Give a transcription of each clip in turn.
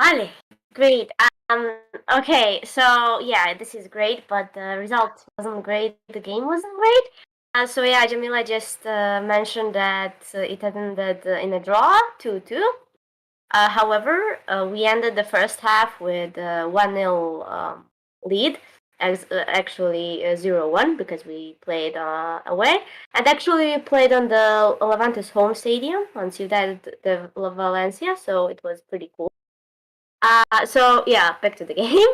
Vale, great. Okay, so yeah, this is great, but the result wasn't great. The game wasn't great. So yeah, Jamila just mentioned that it ended in a draw, 2-2. However, we ended the first half with 1-0 lead, actually 0-1 because we played away, and actually played on the Levante's home stadium on Ciudad de Valencia, so it was pretty cool. So yeah, back to the game.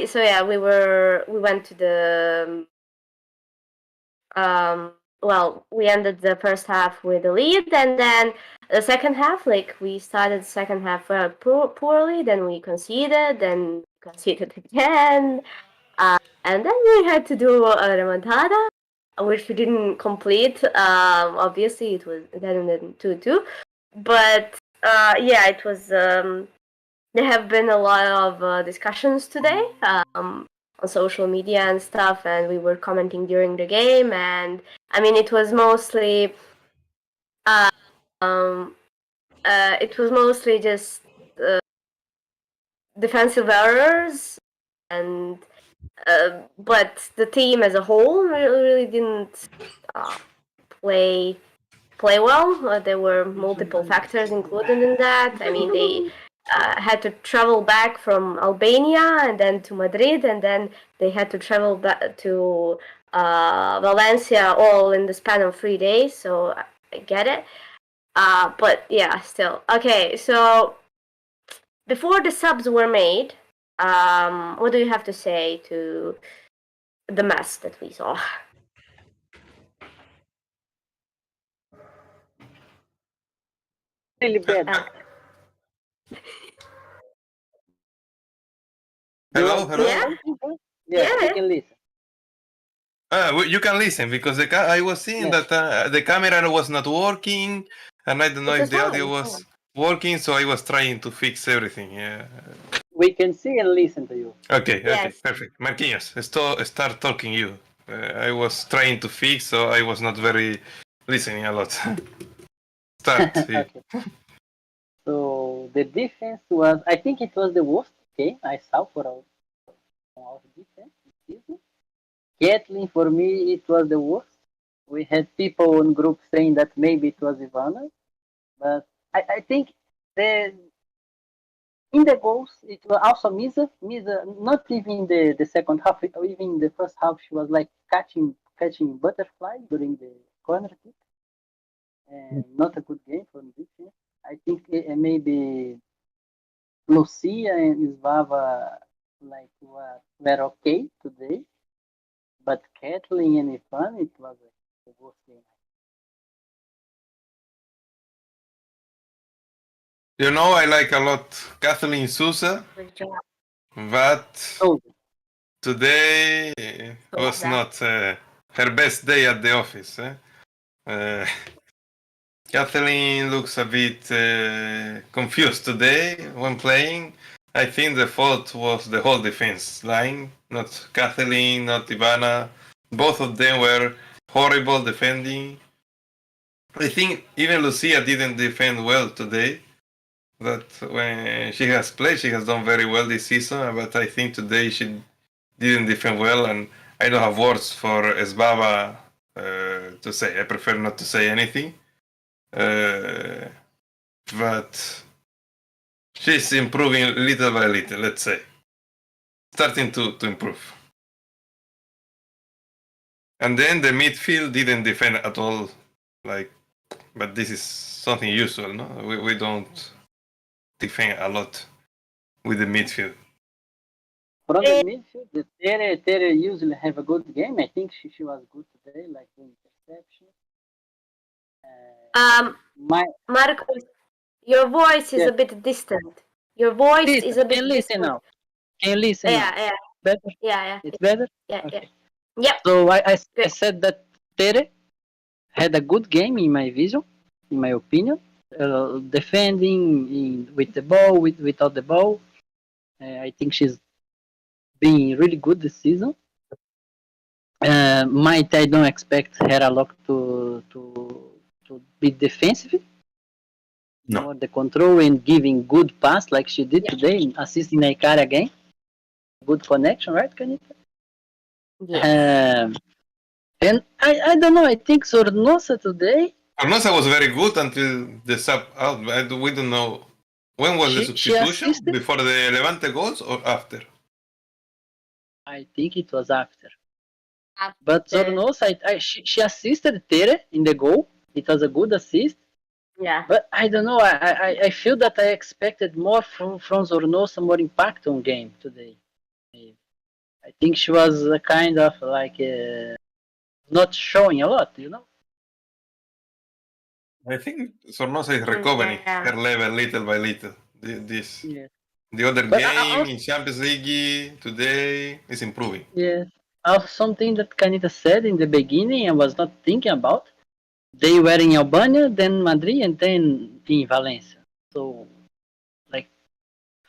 So yeah, we went to the well, we ended the first half with a lead, and then the second half, like we started the second half poorly, then we conceded, then conceded again, and then we had to do a remontada, which we didn't complete. Obviously, it was then 2-2, but yeah, it was. There have been a lot of discussions today on social media and stuff, and we were commenting during the game. And I mean, it was mostly just defensive errors, and but the team as a whole really didn't play well. There were multiple factors included in that. I mean, they had to travel back from Albania and then to Madrid, and then they had to travel back to Valencia all in the span of 3 days. So I get it. But yeah, still. Okay, so before the subs were made, what do you have to say to the mess that we saw? Really bad. Hello. Yeah. Yeah, we can listen. You can listen because I was seeing that the camera was not working, and I don't know if the audio was working, so I was trying to fix everything. Yeah. We can see and listen to you. Okay, perfect. Marquinhos, start talking you. I was trying to fix, so I was not very listening a lot. Start. Okay. So the defense was, I think it was the worst game I saw for our defense this season. Kathleen, for me, it was the worst. We had people in group saying that maybe it was Ivana, but I think the in the goals it was also Misa. Not even the second half, even in the first half, she was like catching butterfly during the corner kick, and not a good game for defense. I think maybe Lucia and Svava like were okay today, but Kathleen and Ivan, it was the worst game. You know, I like a lot Kathleen Sousa, but today was not her best day at the office. Kathleen looks a bit confused today when playing. I think the fault was the whole defense line, not Kathleen, not Ivana. Both of them were horrible defending. I think even Lucia didn't defend well today. That when she has played, she has done very well this season. But I think today she didn't defend well, and I don't have words for Esbaba to say. I prefer not to say anything. But she's improving little by little, let's say. Starting to improve. And then the midfield didn't defend at all. But this is something usual, no? We don't defend a lot with the midfield. From the midfield, the Tere usually have a good game. I think she was good today, like the interception. Marcos, your voice is a bit distant. Your voice is a bit distant. Listen now. Can you listen? Yeah. Better? Yeah. It's better? Yeah, okay. Yep. So I said that Tere had a good game in my vision, in my opinion. Defending with the ball, without the ball. I think she's being really good this season. I don't expect her a lot to be defensive, No. more the control and giving good pass like she did today, assisting Naikari again. Good connection, right, Kanita? Yes. And I don't know. I think Sornosa today. Arnosa was very good until the sub out. We don't know when was the She substitution, assisted. before the Levante goals or after. I think it was after. But Zornosa, she assisted Tere in the goal. It was a good assist. Yeah. But I don't know. I feel that I expected more from Zornosa, more impact on game today. I think she was kind of like not showing a lot, you know. I think Sornosa is recovering her level little by little. Yeah. The other But game in Champions League today is improving. yes. Also, something that Kanita said in the beginning, I was not thinking about. They were in Albania, then Madrid, and then in Valencia. So, like,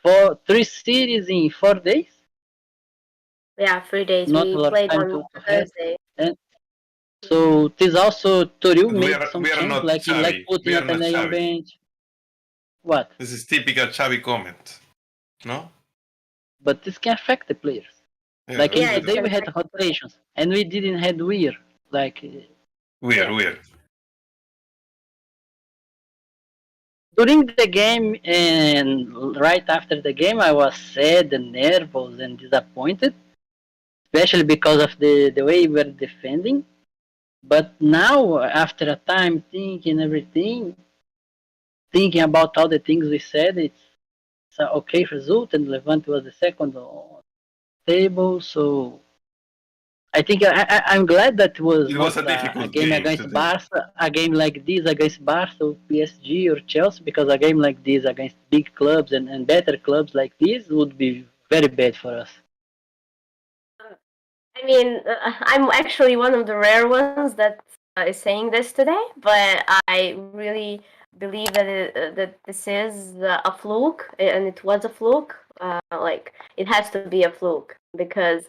3 cities in 4 days. Yeah, 3 days. Not We a lot of played time on to have. Thursday. And so, this also Toril But made some we are change, not like Xavi. putting We are not Ateneo on Xavi. bench. What? This is typical Xavi comment, no? But this can affect the players. Yeah, Like Yeah, today, it's we had rotations, and we didn't have Weir. Like weird. during the game and right after the game, I was sad and nervous and disappointed, especially because of the way we were defending. But now, after a time thinking everything, thinking about all the things we said, it's an okay result, and Levante was the second on the table. So I think I'm glad that was It not was a a difficult game game against today. Barca, a game like this against Barca, or PSG, or Chelsea, because a game like this against big clubs and better clubs like this would be very bad for us. I mean, I'm actually one of the rare ones that is saying this today, but I really believe that that this is a fluke, and it was a fluke. Like it has to be a fluke because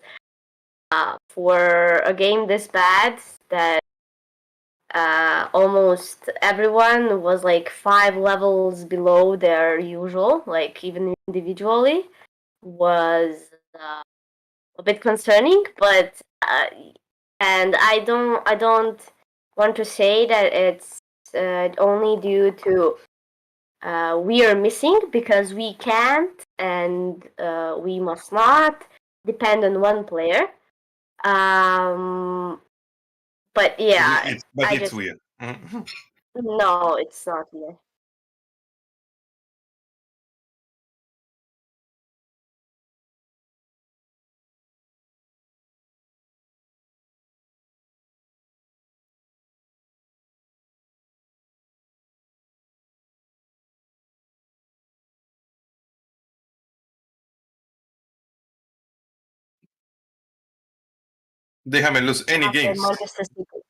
for a game this bad, that almost everyone was like 5 levels below their usual, like even individually, was a bit concerning. But and I don't want to say that it's only due to we are missing, because we can't and we must not depend on one player. But yeah, But I it's just weird. Mhm. no, it's not here. They haven't lost any After games. Manchester City.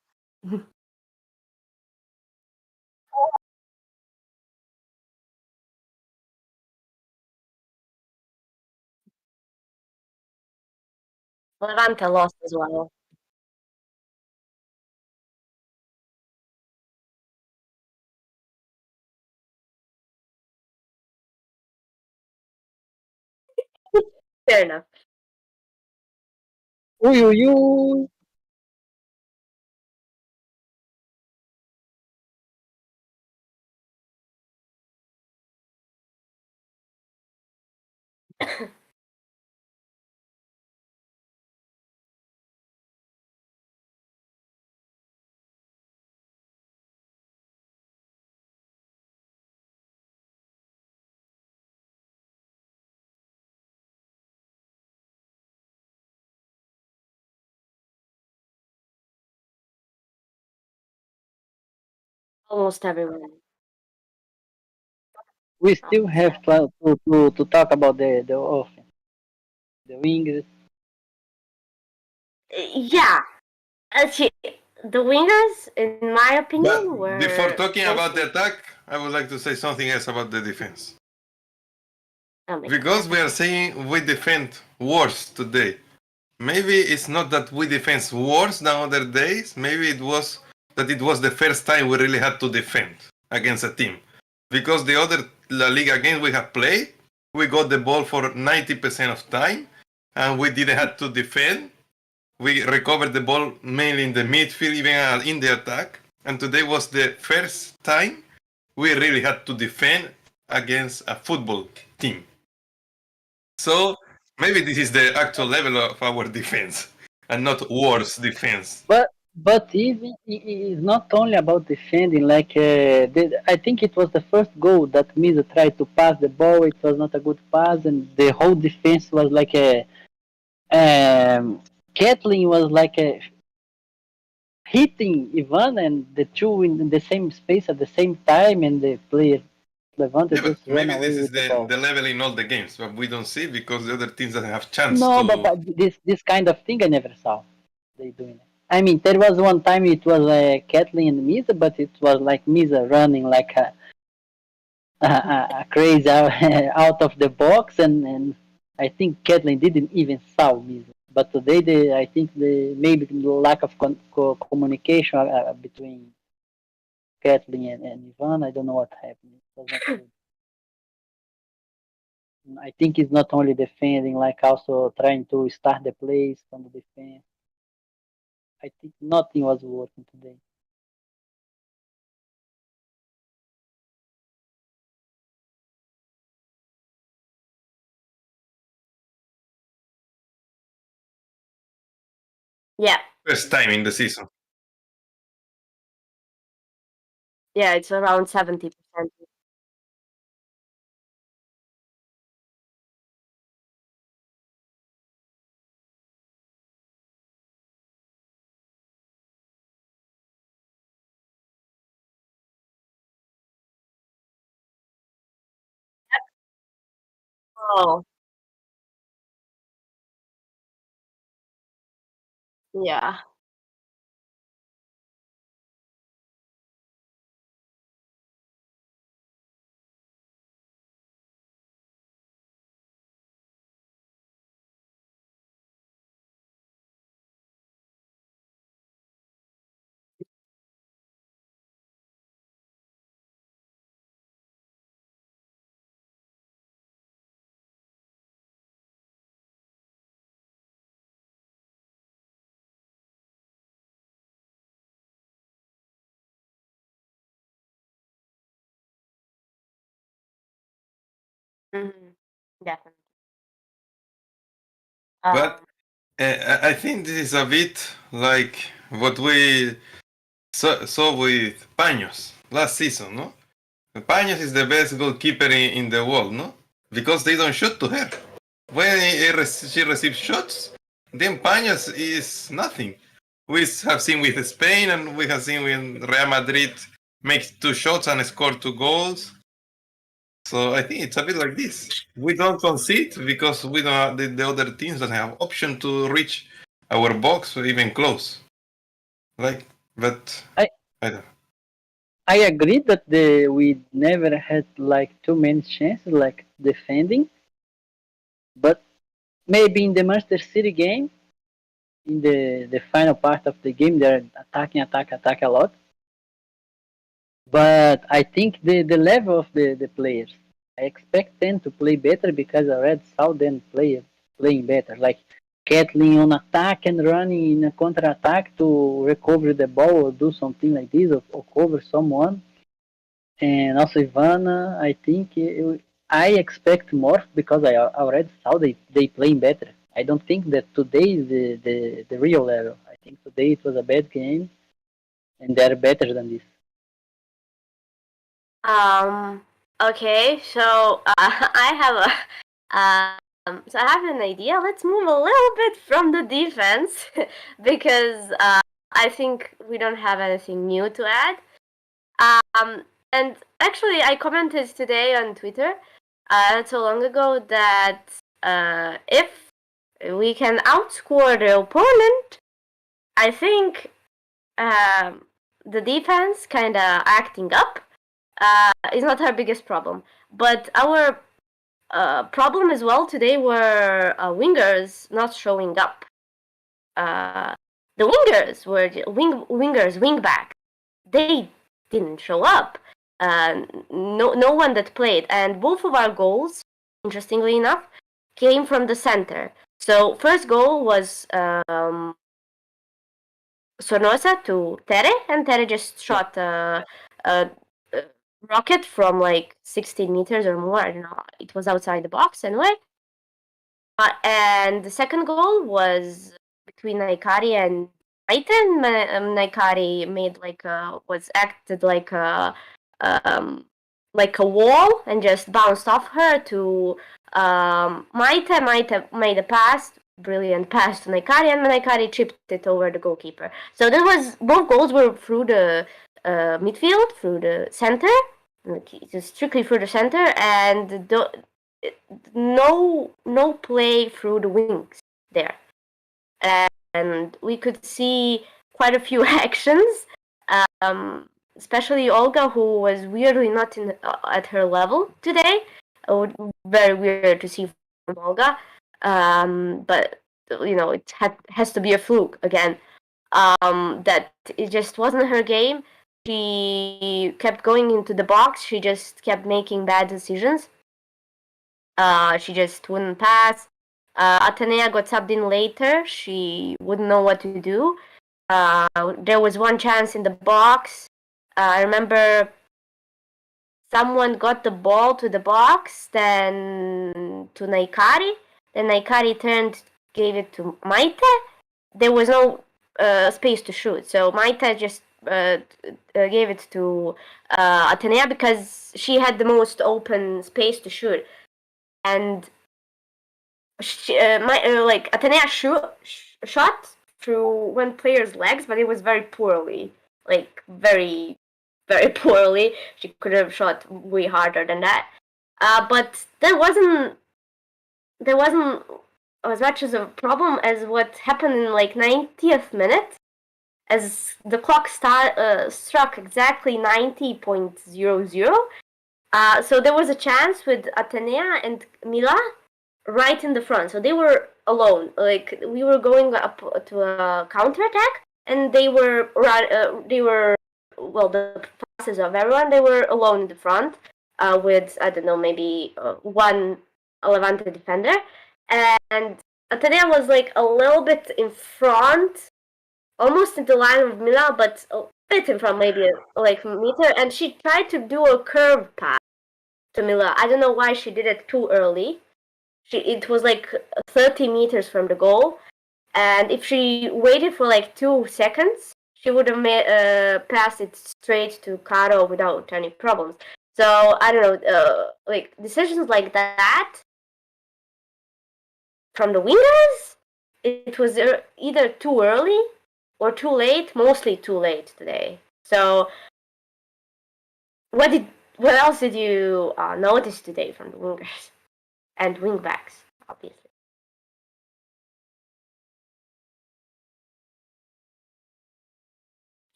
Levante lost as well. Fair enough. Uy, uy, uy. Almost everyone. We still have to talk about the offense, the wingers. Yeah, actually, the wingers, in my opinion, But before were talking about mostly. the attack, I would like to say something else about the defense. Oh my Because we are God. saying we defend worse today. Maybe it's not that we defend worse than other days. Maybe it was that it was the first time we really had to defend against a team. because the other La Liga games we have played, we got the ball for 90% of time, and we didn't have to defend. We recovered the ball mainly in the midfield, even in the attack. And today was the first time we really had to defend against a football team. So maybe this is the actual level of our defense, and not worse defense. But even it's not only about defending. Like I think it was the first goal that Misa tried to pass the ball. It was not a good pass, and the whole defense was like a. Kathleen was like a hitting Ivan and the two in the same space at the same time, and the player Levante Yeah, but just ran maybe away this is with the ball. the level in all the games, but we don't see because the other teams doesn't have chance No, to. but this kind of thing I never saw. They doing it. I mean, there was one time it was Kathleen and Misa, but it was like Misa running like a crazy out of the box, and I think Kathleen didn't even saw Misa. But today, I think maybe the lack of communication between Kathleen and Ivan, I don't know what happened. It was not good. I think it's not only defending, like also trying to start the plays from the defense. I think nothing was working today. Yeah. First time in the season. Yeah, it's around 70%. Oh, yeah. Hmm. Definitely. But Um, I think this is a bit like what we saw with Paños last season, no? Paños is the best goalkeeper in the world, no? Because they don't shoot to her. When she receives shots, then Paños is nothing. We have seen with Spain and we have seen when Real Madrid makes 2 shots and score 2 goals. So I think it's a bit like this. We don't concede because we don't. The other teams don't have option to reach our box or even close. Like, but I I don't. I agree that we never had like too many chances like defending, but maybe in the Manchester City game, in the final part of the game, they're attack a lot. But I think the level of the players, I expect them to play better because I already saw them playing better. Like Kathleen on attack and running in a counter attack to recover the ball or do something like this or cover someone. And also Ivana, I think I expect more because I already saw they playing better. I don't think that today is the real level. I think today it was a bad game and they're better than this. um, okay, so I have so I have an idea. Let's move a little bit from the defense because I think we don't have anything new to add. And actually, I commented today on Twitter not so long ago that if we can outscore the opponent, I think the defense kind of acting up is not our biggest problem. But our problem as well today were wingers not showing up. The wingers were wing back. They didn't show up. no one that played, and both of our goals, interestingly enough, came from the center. So first goal was Sornosa to Tere, and Tere just shot a rocket from like 16 meters or more. I don't know. It was outside the box anyway. And the second goal was between Naikari and Titan. Naikari made was acted like a wall and just bounced off her to Maite. Maite made a pass, brilliant pass to Naikari, and Naikari chipped it over the goalkeeper. So that was both goals were through the midfield, through the center, just strictly through the center, and no play through the wings there, and we could see quite a few actions. Especially Olga, who was weirdly not at her level today. Very weird to see from Olga, but it has to be a fluke again. That it just wasn't her game. She kept going into the box. She just kept making bad decisions. She just wouldn't pass. Atenea got subbed in later. She wouldn't know what to do. There was one chance in the box. I remember someone got the ball to the box, then to Naikari. Then Naikari turned, gave it to Maite. There was no space to shoot, so Maite just gave it to Atenea because she had the most open space to shoot. And Atenea shot through one player's legs, but it was very poorly, like very, very poorly. She could have shot way harder than that. But there wasn't as much as a problem as what happened in like 90th minute, as the clock struck exactly 90.00. So there was a chance with Atenea and Mila right in the front. So they were alone. Like we were going up to a counterattack, and they were the passes of everyone. They were alone in the front with I don't know, maybe one Levante defender, and Atenea was like a little bit in front, almost in the line of Mila, but a bit in front, maybe like a meter. And she tried to do a curve pass to Mila. I don't know why she did it too early. It was like 30 meters from the goal, and if she waited for like 2 seconds, she would have passed it straight to Caro without any problems. So I don't know, like decisions like that from the wingers, it was either too early or too late. Mostly too late today. So what else did you notice today from the wingers? And wingbacks, obviously.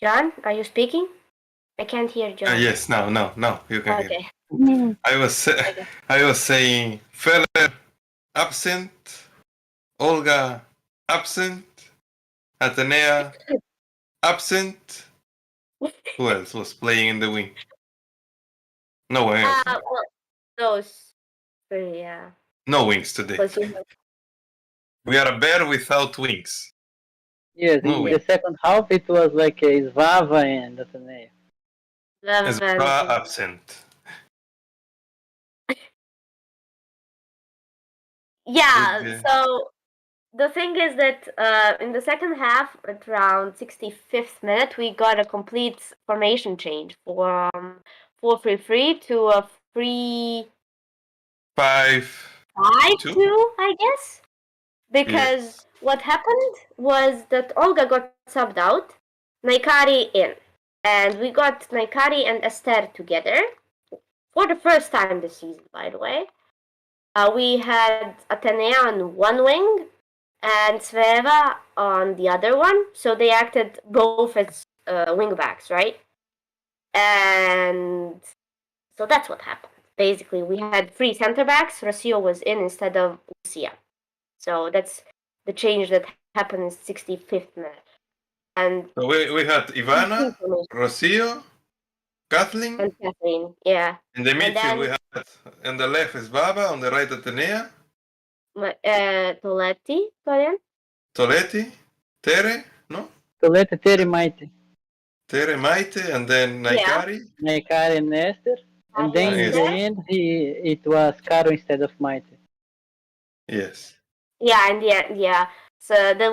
John, are you speaking? I can't hear John. Yes, now you can hear. Okay. I was saying Feller absent, Olga absent, Atenea absent. Who else was playing in the wing? No one else. Well, those three, yeah. No wings today. We are a bear without wings. Yes, in the second half it was like Svava and Atenea. Svava absent. Yeah, so the thing is that in the second half, at around 65th minute, we got a complete formation change from 4-3-3 to a 3-5-2, 5-2, I guess. Because what happened was that Olga got subbed out, Naikari in. And we got Naikari and Esther together for the first time this season, by the way. We had Atenea on one wing and Sveva on the other one. So they acted both as wingbacks, right? And so that's what happened. Basically, we had 3 center backs. Rocio was in instead of Lucia. So that's the change that happened in 65th minute. And so we had Ivana, Rocio, Kathleen. and Kathleen. Yeah. In the And midfield, we then had on the left is Baba, on the right Atenea, Toletti, Torian. Toletti, Tere, no? Colette, Terry, Maite, Tere, Maite, and then Yeah. Naikari. Naikari, and Esther. And then in Yes. the end, it was Caro instead of Maite. Yes. Yeah, in the end, yeah. So there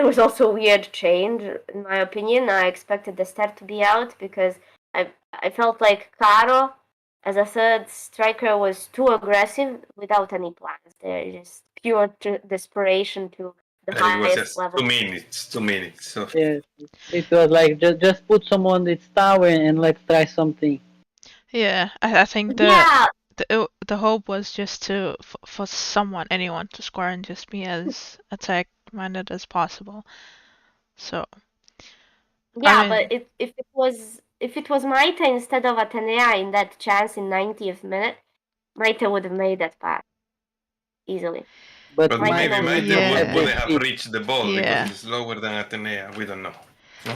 was also a weird change, in my opinion. I expected the start to be out because I felt like Caro, as a third striker, was too aggressive without any plans. They're just pure desperation to the It was highest just level. 2 minutes. 2 minutes. So Yes, it was like just put someone its tower and let's try something. Yeah, I think Yeah, the hope was just for anyone to score and just be as attack minded as possible. So yeah, I mean, but if it was Maite instead of Atenea in that chance in 90th minute, Maite would have made that pass easily. But But Maite maybe knows Maite Yeah. wouldn't have speed. reached the ball Yeah. because it's lower than Atenea. We don't know.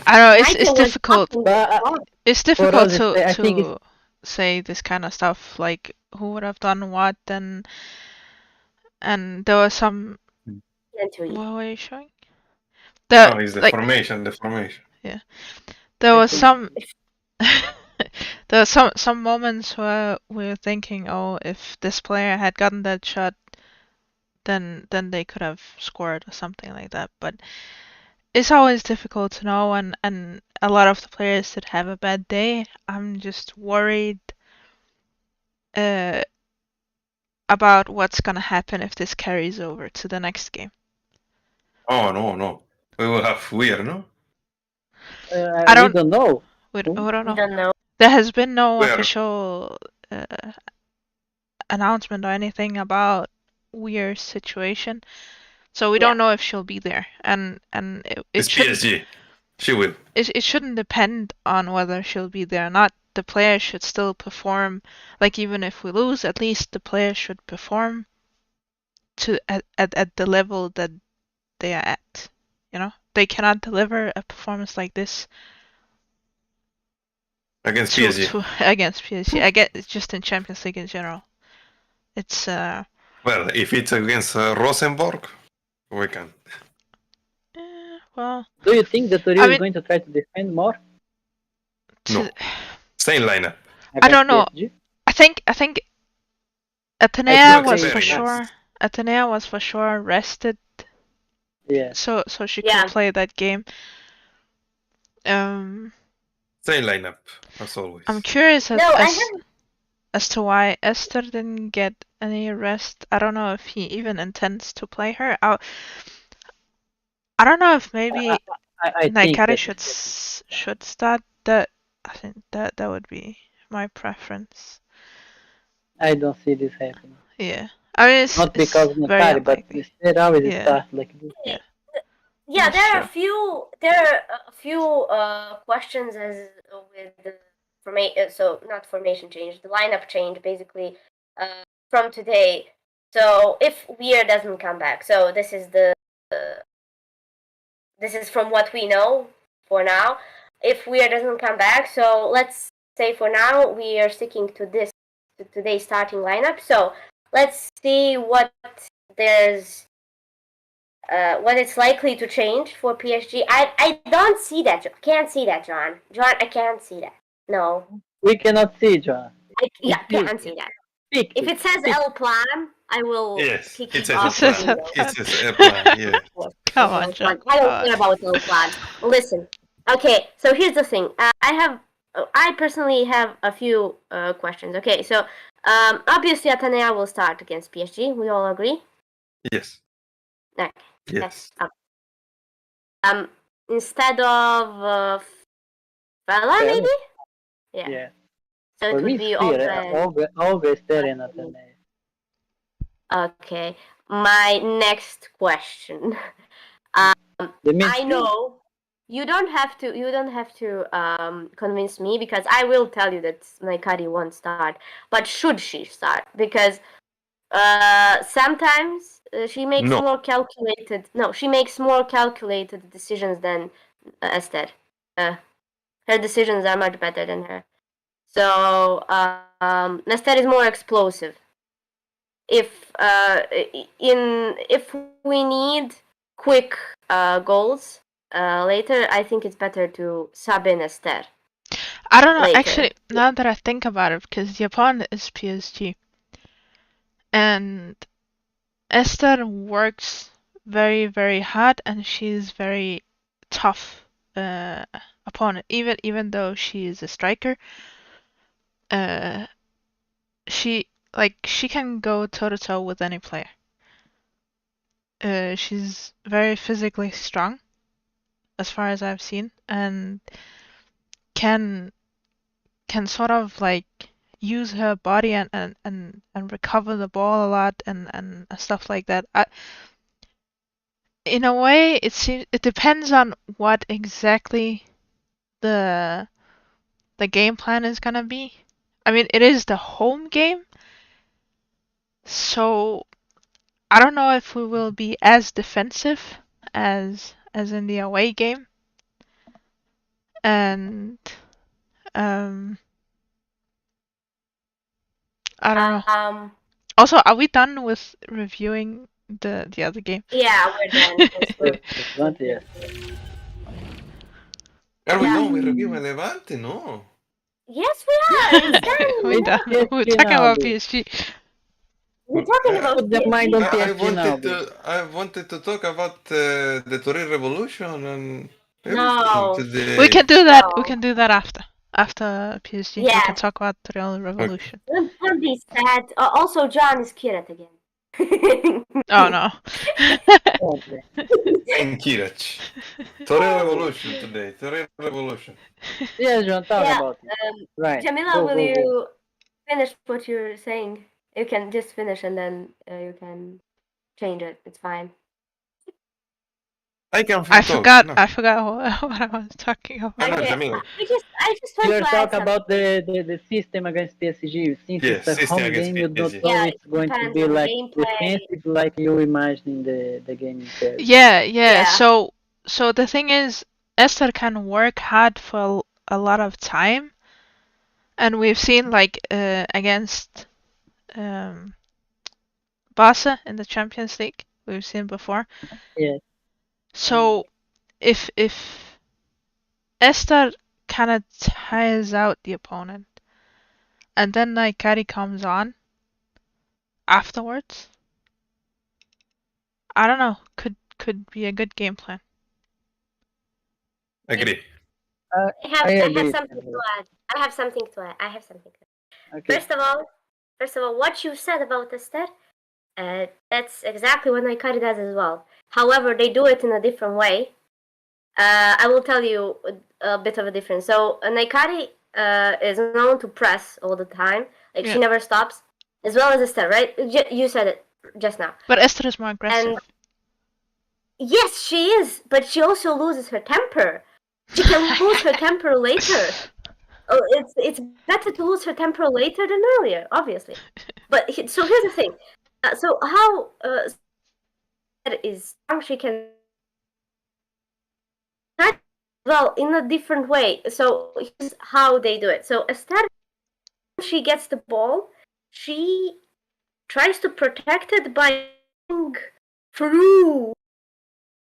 I don't know. Maite It's was difficult. up in the But front. It's difficult us, to I think to say this kind of stuff, like who would have done what, and there was some. Can't read. What were you showing? Oh, it's the Like formation. The formation. there I was think- some. There were some moments where we were thinking, oh, if this player had gotten that shot, then they could have scored or something like that. But it's always difficult to know, and a lot of the players that have a bad day, I'm just worried about what's gonna happen if this carries over to the next game. Oh, no. We will have weird, no? I we don't know. We don't We know. don't know. There has been no Where? official announcement or anything about Weir's situation, so we don't know if she'll be there, and it It's shouldn't PSG. She will. it shouldn't depend on whether she'll be there or not. The player should still perform. Like even if we lose, at least the player should perform at the level that they are at. You know, they cannot deliver a performance like this Against PSG. against PSG. I get it's just in Champions League in general. It's Well, if it's against Rosenborg, we can. well. Do you think that Toril I is mean, going to try to defend more? No. Same lineup. I don't know. PSG? I think I Atenea was for experienced. sure. Atenea was for sure rested, Yeah. so she Yeah. could play that game. Same lineup as always. I'm curious No, I have as to why Esther didn't get any rest. I don't know if he even intends to play her. I don't know if maybe I think Naikari that should start. That I think that would be my preference. I don't see this happening. Yeah, I mean it's Not because of very Nakari, but unlikely. instead always Yeah. start like this. yeah, That's there are true. a few questions as with the so not formation change, the lineup change basically from today. So if Weir doesn't come back, so this is this is from what we know for now. If Weir doesn't come back, so let's say for now we are sticking to today's starting lineup. So let's see what there's what it's likely to change for PSG. I don't see that. Can't see that, John. John, I can't see that. No. We cannot see, John. Can't see that. Speak. If it says El Plan, I will Yes, kick it you off says the a It plan. says window. It says a plan, yeah. Come on, John. I don't care about El Plan. Listen. Okay, so here's the thing. I personally have a few questions. Okay, so obviously Atenea will start against PSG. We all agree. Yes. Okay. Yes. Instead of Fella, maybe? Yeah. So it For me, would be it's clear. Always there in Atenea. Okay. My next question. The I midfield. know you don't have to convince me, because I will tell you that Naikari won't start. But should she start? Because sometimes she makes No. more calculated. No, she makes more calculated decisions than Esther. Her decisions are much better than her. So Esther is more explosive. If we need quick goals later, I think it's better to sub in Esther. I don't know. Later. Actually, now that I think about it, because the opponent is PSG, and Esther works very, very hard, and she's very tough opponent. Even though she is a striker, she can go toe to toe with any player. She's very physically strong, as far as I've seen, and can sort of like use her body and recover the ball a lot and stuff like that. In a way, it depends on what exactly the game plan is gonna be. I mean, it is the home game, so I don't know if we will be as defensive as in the away game. And I don't know. Also, are we done with reviewing the other game? Yeah, we're done. Yes. Are we done with reviewing Levante? No. Yes, we are. It's done. We're done. We're talking about PSG. We're talking about Put the mind on I PSG now. wanted to talk about the Toril revolution and everything No. today. We can do that. No. We can do that after PSG. We Yeah. can talk about the Real Revolution. Don't be sad. Also, John is Kirat again. Oh no. Okay. And Kirach. Toril revolution today. Toril revolution. Yeah, John, talk Yeah, about it. Right. Jamila, Go, will go, go. you finish what you're saying? You can just finish and then you can change it. It's fine. I can I talk. forgot. No. I forgot what I was talking about. No, Okay. Jamila. I just want You're to add talking something. about the system against PSG. Since Yes, it's a system home against game, you don't PSG. know Yeah, it's going to depends be on the like gameplay. defensive like you imagine the game in Paris. Yeah. Yeah. So the thing is, Esther can work hard for a lot of time, and we've seen like against Barca in the Champions League. We've seen before. Yes. So if Esther kind of tires out the opponent, and then Naikari comes on afterwards, I don't know. Could be a good game plan. Agree. I have agree. something to add. I have something to add. Okay. First of all, what you said about Esther, that's exactly what Naikari does as well. However, they do it in a different way. I will tell you a bit of a difference. So Naikari is known to press all the time. Like Yeah. she never stops, as well as Esther, right? You said it just now. But Esther is more aggressive. And yes, she is, but she also loses her temper. She can lose her temper later. Oh, it's better to lose her temper later than earlier, obviously. But so here's the thing. So how is she can well in a different way. So here's how they do it. So Esther, when she gets the ball, she tries to protect it by going through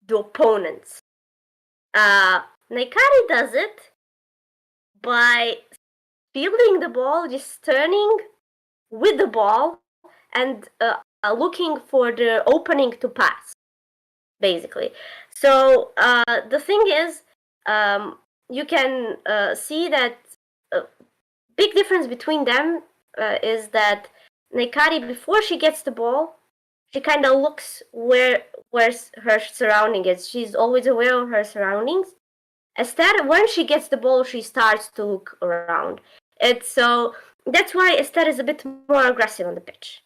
the opponents. Naikari does it by fielding the ball, just turning with the ball and looking for the opening to pass, basically. So the thing is, you can see that big difference between them is that Naikari, before she gets the ball, she kind of looks where her surrounding is. She's always aware of her surroundings. Esther, when she gets the ball, she starts to look around. So that's why Esther is a bit more aggressive on the pitch,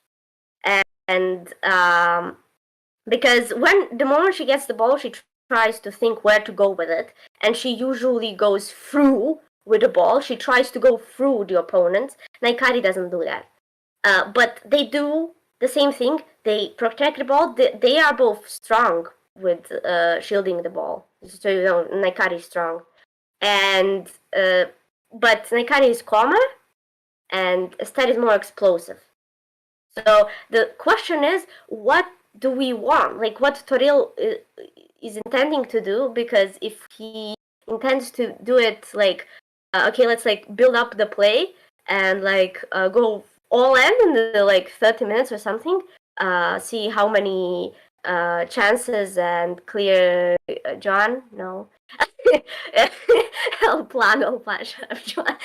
and because the moment she gets the ball, she tries to think where to go with it, and she usually goes through with the ball. She tries to go through the opponents. Naikari doesn't do that, but they do the same thing. They protect the ball. They are both strong with shielding the ball. So Naikari is strong, and but Naikari is calmer, and Esther is more explosive. So the question is, what do we want? Like, what Toril is intending to do? Because if he intends to do it, like, okay, let's like build up the play and like go all in the like 30 minutes or something. See how many chances and clear John. No. El plan, shut up, John.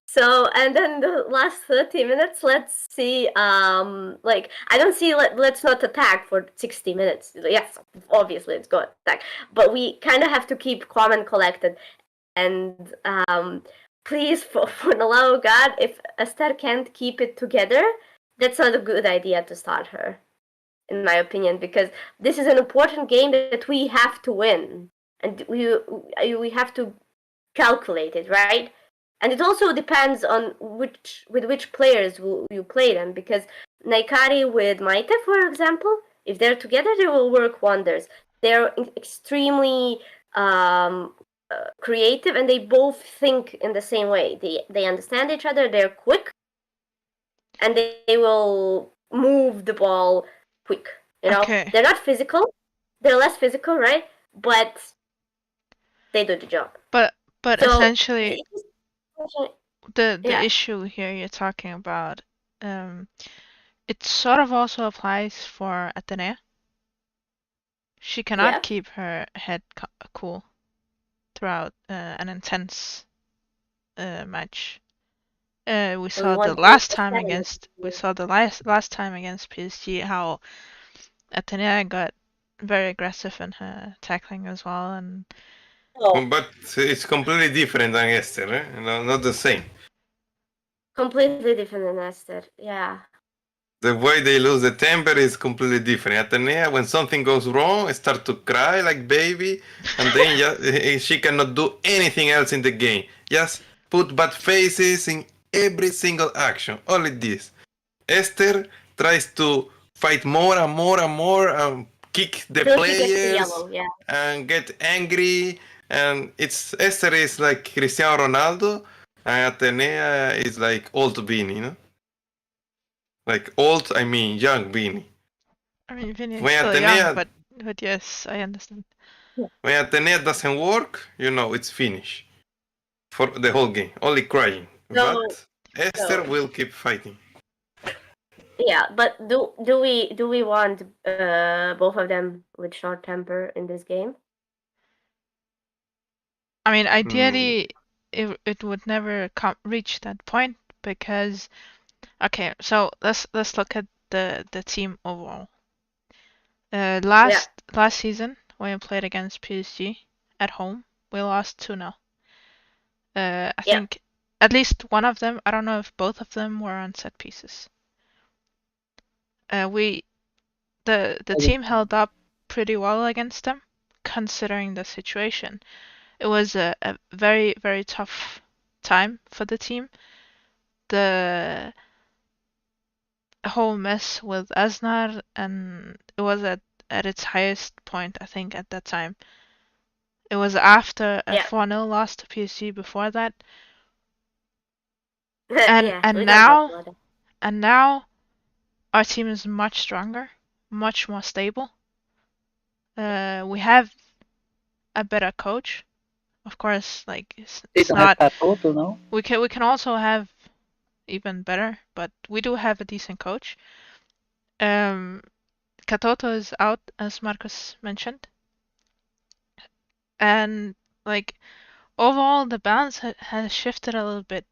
So, and then the last 30 minutes, let's see, like, I don't see, let's not attack for 60 minutes. Yes, obviously, let's go attack. But we kind of have to keep calm and collected. And please, for the love of God, if Esther can't keep it together, that's not a good idea to start her, in my opinion, because this is an important game that we have to win. And we have to calculate it, right? And it also depends on with which players you play them, because Naikari with Maite, for example, if they're together, they will work wonders. They're extremely creative, and they both think in the same way. They understand each other. They're quick, and they will move the ball quick. You know, Okay. they're not physical. They're less physical, right? But they do the job. But So, essentially, the yeah. issue here you're talking about, it sort of also applies for Atenea. She cannot Yeah. keep her head cool throughout an intense match. We saw want the to last time understand it. against last time against PSG how Atenea got very aggressive in her tackling as well, and Oh, But it's completely different than Esther, eh? No, not the same. completely different than Esther. Yeah. The way they lose the temper is completely different. Atenea, when something goes wrong, start to cry like baby, and then she cannot do anything else in the game. Just put bad faces in every single action. Only this. Esther tries to fight more and more and more and kick the Till she gets the players yellow, yeah. and get angry. And it's Esther is like Cristiano Ronaldo, and Atenea is like old Beanie, you know? Like old, I mean young Beanie. I mean Vinny is When still young, Atenea, but yes, I understand. when Atenea doesn't work, you know it's finished for the whole game. Only crying. So, But Esther will keep fighting. yeah, but do we want both of them with short temper in this game? I mean, ideally, it would never reach that point because, okay, so let's look at the team overall. Last season when we played against PSG at home, we lost 2-0. I think at least one of them, I don't know if both of them were on set pieces. The team held up pretty well against them, considering the situation. It was a very, very tough time for the team. The whole mess with Asnar, and it was at its highest point, I think, at that time. It was after a 4-0 loss to PSG before that. And now our team is much stronger, much more stable. We have a better coach. Of course, like it's not. Katoto, no? We can also have even better, but we do have a decent coach. Katoto is out, as Marcus mentioned, and like overall the balance has shifted a little bit.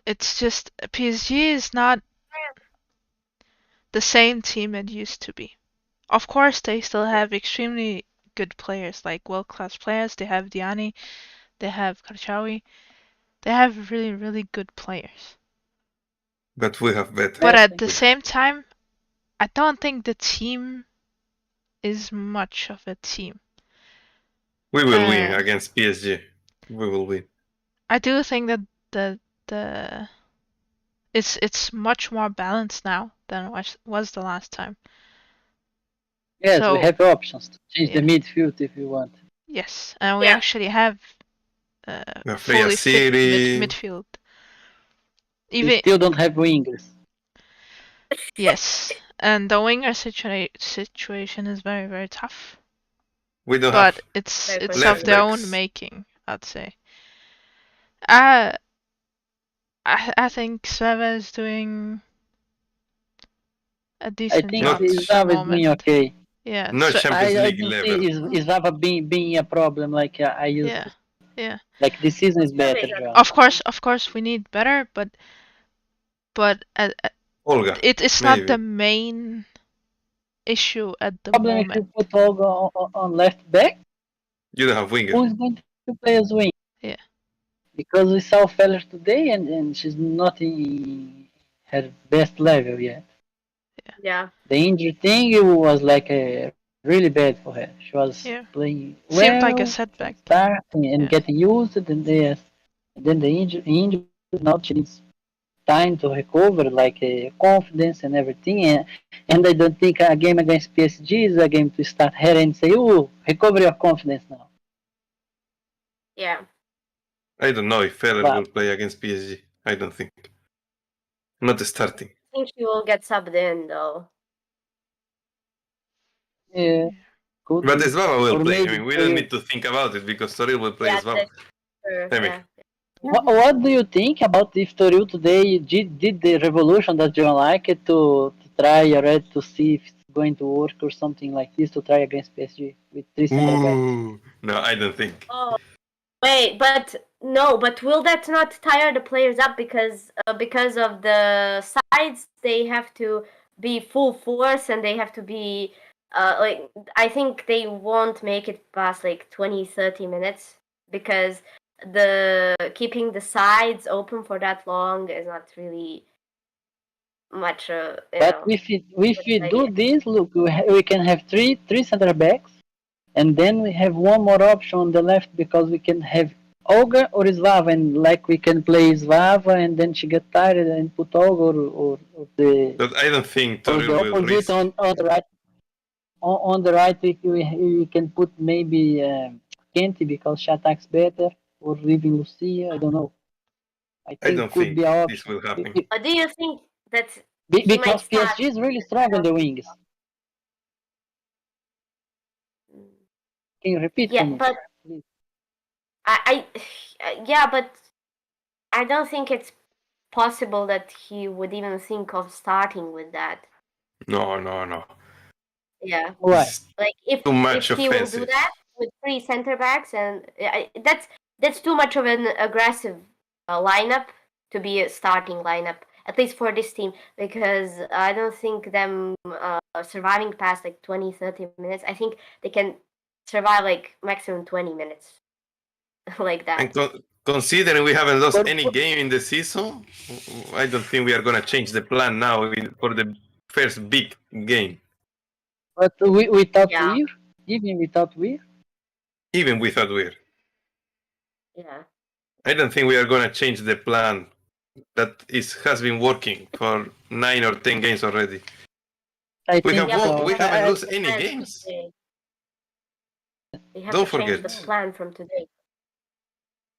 It's just PSG is not the same team it used to be. Of course, they still have extremely good players, like world-class players. They have Diani, they have Karchawi, they have really, really good players. But we have better. But at the same time, I don't think the team is much of a team. We will win against PSG. We will win. I do think that it's much more balanced now than was the last time. Yes, we have options to change the midfield if you want. Yes, and we actually have fully fit City. midfield. We Even still don't have wingers. yes, and the winger situation is very very tough. We don't But have it's Very of left their backs. own making, I'd say. I think Sveva is doing a I decent think job at the Slava is doing moment. okay. Yeah, Not Champions I League don't level. see Slava being a problem like I used yeah, to. yeah. Like this season is Slava better, is not Joao. Of course, we need better, but Olga, it's not the maybe. main issue at the Problem if you moment. put Olga on left back, You don't have winger. who is going to play as wing? Yeah. Because we saw Feller today and she's not in her best level yet. Yeah. The injury thing it was like really bad for her. She was Yeah. playing Seemed like a well, setback. starting and Yeah. getting used, and then the injury. Now she needs time to recover, like confidence and everything. And I don't think a game against PSG is a game to start her and say, "Oh, recover your confidence now." Yeah. I don't know if Feller But will play against PSG. I don't think. Not starting. I think she will get subbed in though. yeah, could But be. Slava will Or play. I maybe mean, we don't Toril. need to think about it because Toril will play Yeah, as well. that's true. Semi. Yeah. What do you think about if Toril today did the revolution that you like it to try already to see if it's going to work or something like this to try against PSG with three center backs? Ooh. No, I don't think. Oh wait, but no, but will that not tire the players up because of the sides they have to be full force and they have to be like I think they won't make it past like 20-30 minutes because the keeping the sides open for that long is not really much But if we do this, look, we can have three center backs, and then we have one more option on the left because we can have Olga or Slava, and like we can play Slava, and then she get tired and put Olga or the But I don't think or Toril the will opposite risk. on the right. On the right, we can put maybe Kenty because she attacks better, or leaving Lucia. I don't know. I I think don't could be think an this option will happen. do you think that he might because start? PSG is really strong on the wings. Can you repeat for Yeah, me? but Please? I yeah, but I don't think it's possible that he would even think of starting with that. No. Yeah, Why? It's like too if much he will do offensive. that with three center backs, and that's too much of an aggressive lineup to be a starting lineup, at least for this team, because I don't think them surviving past like 20-30 minutes. I think they can survive like maximum 20 minutes like that. And considering we haven't lost But, any game in the season, I don't think we are going to change the plan now for the first big game, but without Yeah, Weir, even without Weir, even without Weir. yeah. I don't think we are going to change the plan that has been working for 9 or 10 games already. I We think have Yeah, but won, you we so. have to haven't I, change lost the any plan games. today. You have Don't to change the forget. plan from today.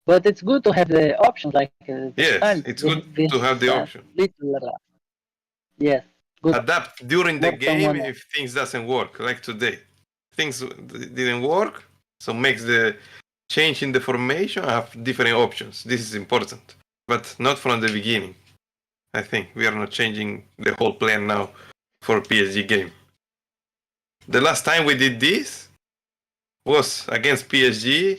but it's good to have the options like Yes, versatility. it's good to have the option. Yes, good. Adapt during the More game someone else. if things doesn't work, like today. Things didn't work, so makes the change in the formation have different options. This is important, but not from the beginning. I think we are not changing the whole plan now for PSG game. The last time we did this was against PSG,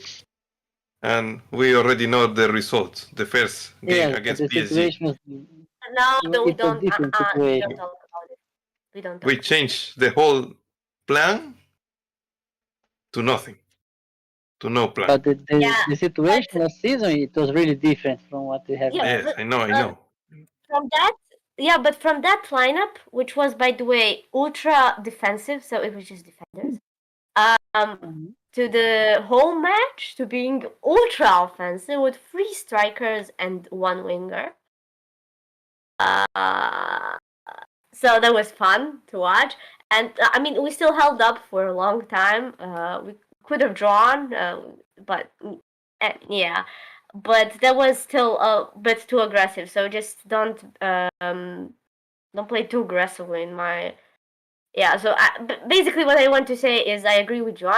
and we already know the result. The first game Yes, but against the PSG, situation was No, we it was don't. different We don't situation. talk about it. We don't we talk. changed the whole plan to nothing, to no plan. But Yeah, the situation but last season it was really different from what we have yeah, now. Yes, but I know. from that, yeah, but from that lineup, which was by the way ultra defensive, so it was just defenders. Mhm. To the whole match to being ultra offensive with three strikers and one winger. Uh, so that was fun to watch, and I mean we still held up for a long time. We could have drawn, but Yeah, but that was still a bit too aggressive. So just don't play too aggressively in my. Yeah. So basically, what I want to say is I agree with you.